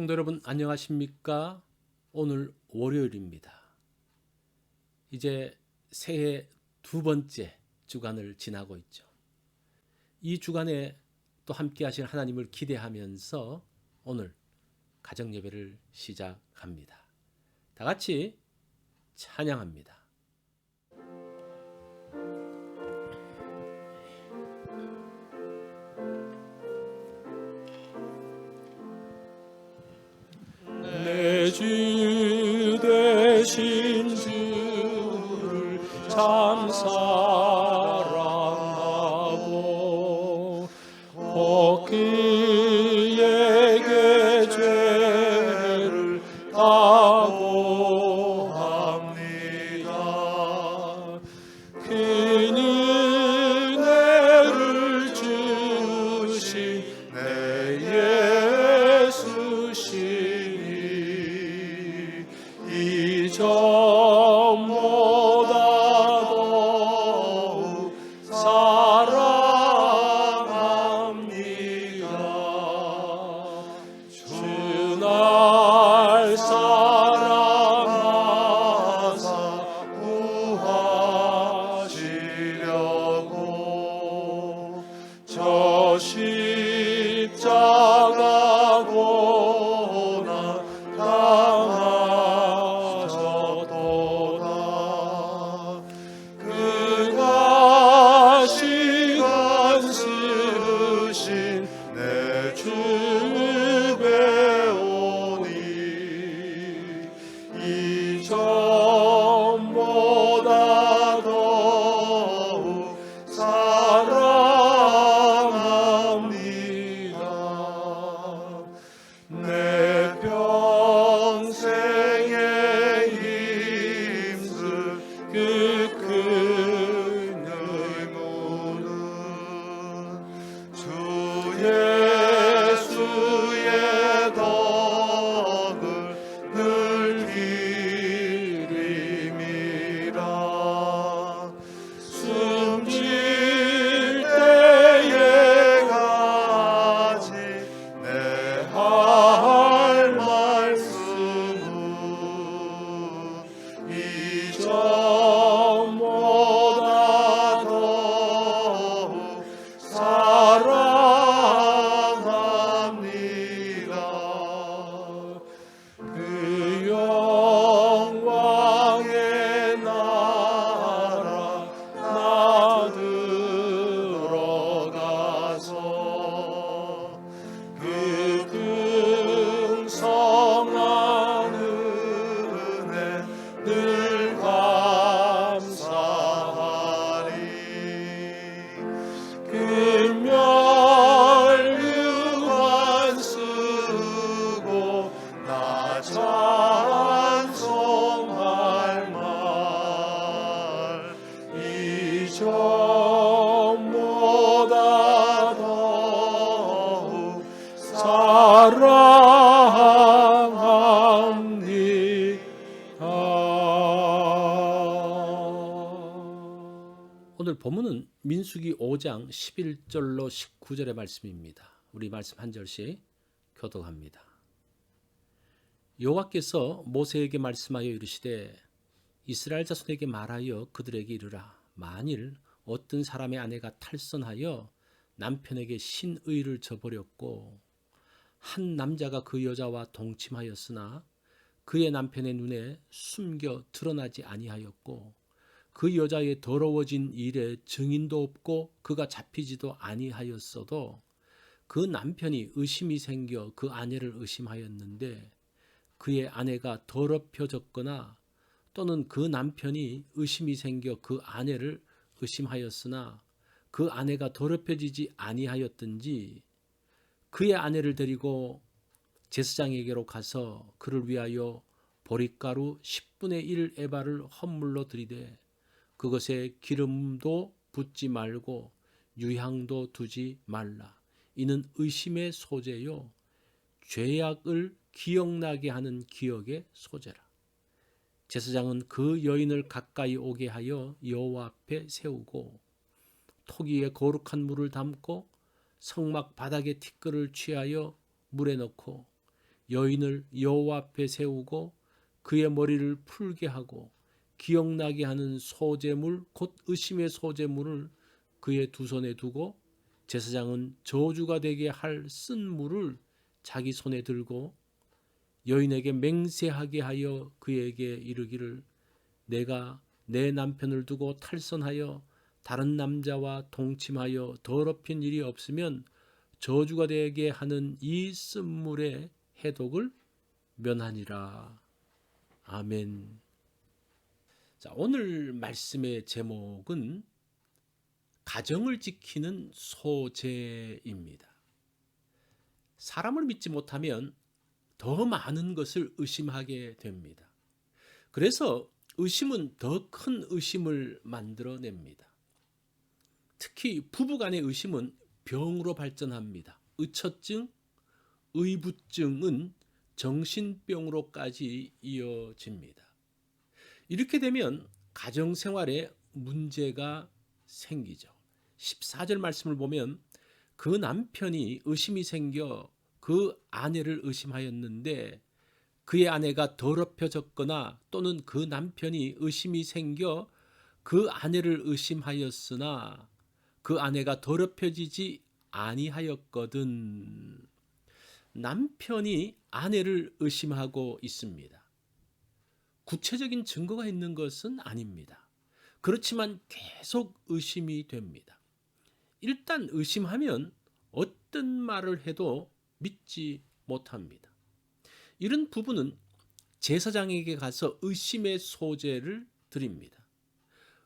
성도 여러분 안녕하십니까? 오늘 월요일입니다. 이제 새해 두 번째 주간을 지나고 있죠. 이 주간에 또 함께 하실 하나님을 기대하면서 오늘 가정 예배를 시작합니다. 다 같이 찬양합니다. 내 주 되신 주를 참 사랑하고 꼭 그에게 죄를 각오합니다. 그 은혜를 주신 내 예수시니 이전보다 더욱 사랑합니다. 주 날 사랑하사 구하시려고 저 십자가 고난 당하셨도다. 그가 시간 쓰신 내 주 배우니 이전보다 더욱 사랑합니다. 내 평생에 힘쓴 그 큰 의무는 주 예수의 덕을 늘 기림이라. 숨질 때에 가지 내 할 말씀은 이전보다 더욱 사랑합니다. 그 영광의 나라 나 들어가서 그 풍성한 은혜 늘 감사하리. 그 멸류관 쓰고 나 찬송할 말 이전보다 더욱 사랑합니다. 오늘 본문은 민수기 5장 11절로 19절의 말씀입니다. 우리 말씀 한 절씩 교독합니다. 여호와께서 모세에게 말씀하여 이르시되 이스라엘 자손에게 말하여 그들에게 이르라. 만일 어떤 사람의 아내가 탈선하여 남편에게 신의를 저버렸고 한 남자가 그 여자와 동침하였으나 그의 남편의 눈에 숨겨 드러나지 아니하였고 그 여자의 더러워진 일에 증인도 없고 그가 잡히지도 아니하였어도 그 남편이 의심이 생겨 그 아내를 의심하였는데 그의 아내가 더럽혀졌거나 또는 그 남편이 의심이 생겨 그 아내를 의심하였으나 그 아내가 더럽혀지지 아니하였든지 그의 아내를 데리고 제사장에게로 가서 그를 위하여 보릿가루 10분의 1 에바를 헌물로 드리되 그것에 기름도 붓지 말고 유향도 두지 말라. 이는 의심의 소재요 죄악을 기억나게 하는 기억의 소재라. 제사장은 그 여인을 가까이 오게 하여 여호와 앞에 세우고 토기에 거룩한 물을 담고 성막 바닥에 티끌을 취하여 물에 넣고 여인을 여호와 앞에 세우고 그의 머리를 풀게 하고 기억나게 하는 소재물 곧 의심의 소재물을 그의 두 손에 두고 제사장은 저주가 되게 할 쓴 물을 자기 손에 들고 여인에게 맹세하게 하여 그에게 이르기를 내가 내 남편을 두고 탈선하여 다른 남자와 동침하여 더럽힌 일이 없으면 저주가 되게 하는 이 쓴물의 해독을 면하니라. 아멘. 자, 오늘 말씀의 제목은 가정을 지키는 소재입니다. 사람을 믿지 못하면 더 많은 것을 의심하게 됩니다. 그래서 의심은 더 큰 의심을 만들어냅니다. 특히 부부간의 의심은 병으로 발전합니다. 의처증, 의부증은 정신병으로까지 이어집니다. 이렇게 되면 가정생활에 문제가 생기죠. 14절 말씀을 보면 그 남편이 의심이 생겨 그 아내를 의심하였는데 그의 아내가 더럽혀졌거나 또는 그 남편이 의심이 생겨 그 아내를 의심하였으나 그 아내가 더럽혀지지 아니하였거든. 남편이 아내를 의심하고 있습니다. 구체적인 증거가 있는 것은 아닙니다. 그렇지만 계속 의심이 됩니다. 일단 의심하면 어떤 말을 해도 믿지 못합니다. 이런 부부는 제사장에게 가서 의심의 소재를 드립니다.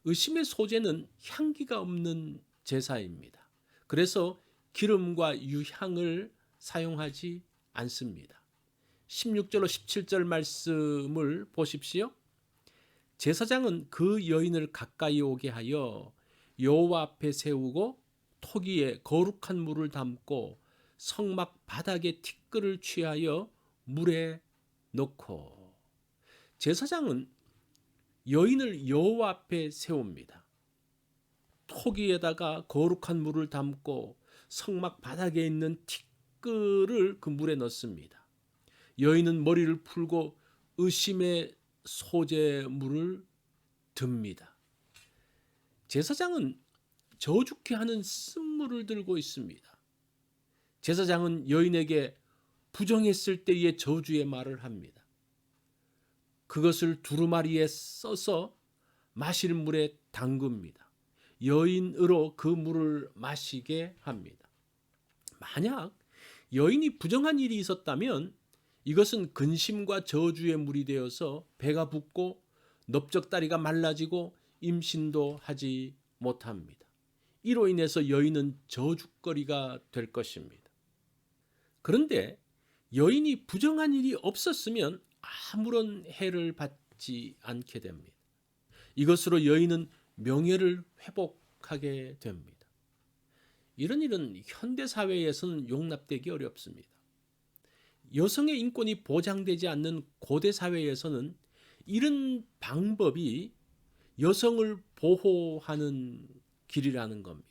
의심의 소재는 향기가 없는 제사입니다. 그래서 기름과 유향을 사용하지 않습니다. 16절로 17절 말씀을 보십시오. 제사장은 그 여인을 가까이 오게 하여 여호와 앞에 세우고 토기에 거룩한 물을 담고 성막 바닥에 티끌을 취하여 물에 넣고 제사장은 여인을 여호와 앞에 세웁니다. 토기에다가 거룩한 물을 담고 성막 바닥에 있는 티끌을 그 물에 넣습니다. 여인은 머리를 풀고 의심의 소재물을 듭니다. 제사장은 저주케 하는 쓴물을 들고 있습니다. 제사장은 여인에게 부정했을 때의 저주의 말을 합니다. 그것을 두루마리에 써서 마실 물에 담급니다. 여인으로 그 물을 마시게 합니다. 만약 여인이 부정한 일이 있었다면 이것은 근심과 저주의 물이 되어서 배가 붓고 넓적다리가 말라지고 임신도 하지 못합니다. 이로 인해서 여인은 저주거리가 될 것입니다. 그런데 여인이 부정한 일이 없었으면 아무런 해를 받지 않게 됩니다. 이것으로 여인은 명예를 회복하게 됩니다. 이런 일은 현대사회에서는 용납되기 어렵습니다. 여성의 인권이 보장되지 않는 고대 사회에서는 이런 방법이 여성을 보호하는 길이라는 겁니다.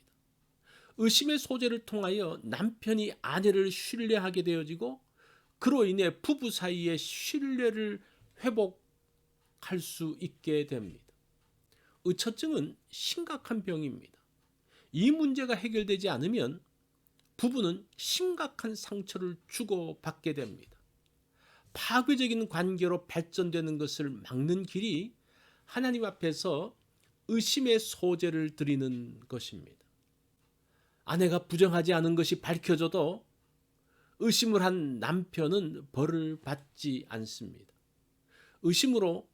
의심의 소재를 통하여 남편이 아내를 신뢰하게 되어지고 그로 인해 부부 사이의 신뢰를 회복할 수 있게 됩니다. 의처증은 심각한 병입니다. 이 문제가 해결되지 않으면 부부는 심각한 상처를 주고받게 됩니다. 파괴적인 관계로 발전되는 것을 막는 길이 하나님 앞에서 의심의 소재를 드리는 것입니다. 아내가 부정하지 않은 것이 밝혀져도 의심을 한 남편은 벌을 받지 않습니다. 의심으로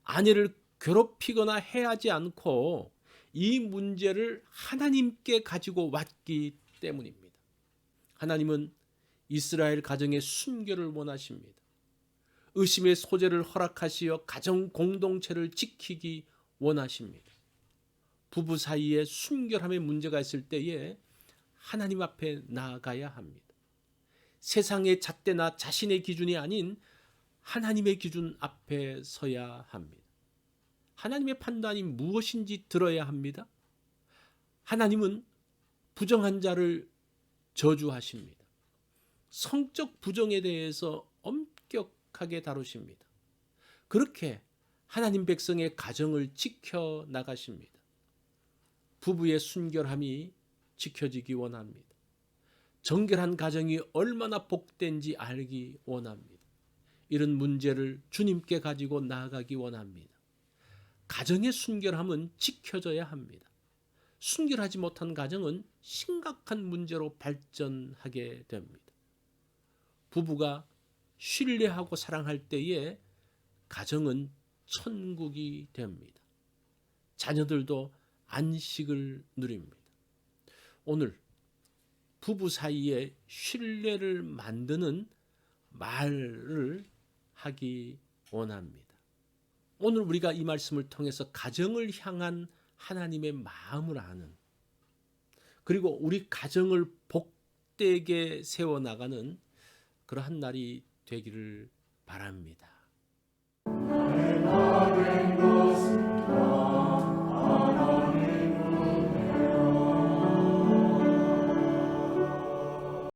아내를 괴롭히거나 해하지 않고 이 문제를 하나님께 가지고 왔기 때문입니다. 하나님은 이스라엘 가정의 순결을 원하십니다. 의심의 소재를 허락하시어 가정 공동체를 지키기 원하십니다. 부부 사이에 순결함의 문제가 있을 때에 하나님 앞에 나아가야 합니다. 세상의 잣대나 자신의 기준이 아닌 하나님의 기준 앞에 서야 합니다. 하나님의 판단이 무엇인지 들어야 합니다. 하나님은 부정한 자를 저주하십니다. 성적 부정에 대해서 엄청 엄격하게 다루십니다. 그렇게 하나님 백성의 가정을 지켜 나가십니다. 부부의 순결함이 지켜지기 원합니다. 정결한 가정이 얼마나 복된지 알기 원합니다. 이런 문제를 주님께 가지고 나아가기 원합니다. 가정의 순결함은 지켜져야 합니다. 순결하지 못한 가정은 심각한 문제로 발전하게 됩니다. 부부가 신뢰하고 사랑할 때에 가정은 천국이 됩니다. 자녀들도 안식을 누립니다. 오늘 부부 사이에 신뢰를 만드는 말을 하기 원합니다. 오늘 우리가 이 말씀을 통해서 가정을 향한 하나님의 마음을 아는, 그리고 우리 가정을 복되게 세워나가는 그러한 날이 되기를 바랍니다.